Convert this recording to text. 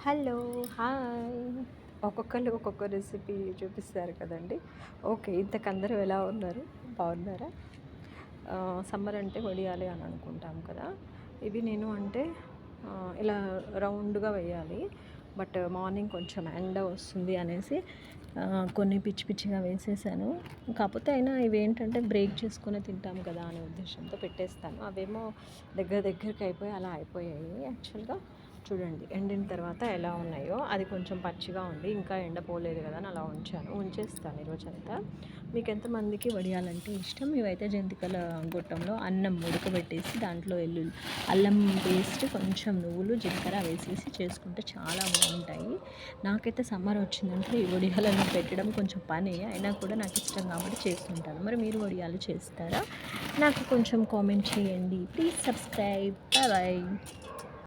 Hello, hi. ఒక్కొక్కళ్ళు ఒక్కొక్క recipe చూపిస్తారు కదండి. ఓకే, ఇంతకందరూ ఎలా ఉన్నారు? బాగున్నారా? సమ్మర్ అంటే వడియాలి అని అనుకుంటాం కదా. ఇవి నేను అంటే ఇలా రౌండ్గా వేయాలి. బట్ మార్నింగ్ కొంచెం ఎండ వస్తుంది అనేసి కొన్ని పిచ్చి పిచ్చిగా వేసేసాను. కాకపోతే అయినా ఇవి ఏంటంటే బ్రేక్ చేసుకొని తింటాం కదా అనే ఉద్దేశంతో పెట్టేస్తాను. అవేమో దగ్గరికి అయిపోయి అలా అయిపోయాయి. యాక్చువల్గా చూడండి, ఎండిన తర్వాత ఎలా ఉన్నాయో. అది కొంచెం పచ్చిగా ఉంది, ఇంకా ఎండ పోలేదు కదా అని అలా ఉంచేస్తాను ఈరోజంతా. మీకు ఎంతమందికి వడియాలంటే ఇష్టం? ఇవైతే జంతికల గొట్టంలో అన్నం ఉడకబెట్టేసి దాంట్లో అల్లం పేస్ట్, కొంచెం నువ్వులు, జీలకర్ర వేసేసి చేసుకుంటే చాలా బాగుంటాయి. నాకైతే సమ్మర్ వచ్చిందంటే ఈ వడియాలను పెట్టడం కొంచెం పని అయినా కూడా నాకు ఇష్టం కాబట్టి చేస్తుంటాను. మరి మీరు వడియాలు చేస్తారా? నాకు కొంచెం కామెంట్ చేయండి. Please subscribe. Bye bye.